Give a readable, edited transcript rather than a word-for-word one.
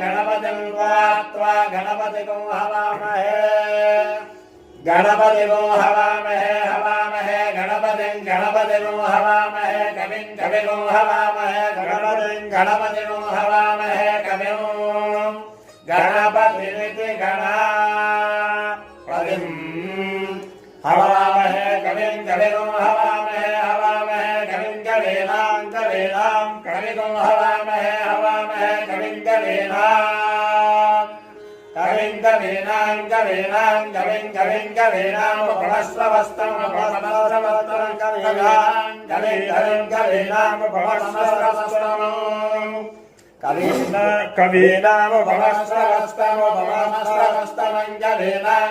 गणपतिं त्वा गणपतिगो हवामहे गणपतिगो हवामहे हवामहे गणपतिगो हवामहे कविगो हवामहे गणपतिगो हवामहे कविं गणपतिरिति गणापतिं हवामहे कविगो हवामहे हवामहे कविं कविगो हवामहे हवामहे कवीनां उपवस्त्रवस्त्रं कवीनां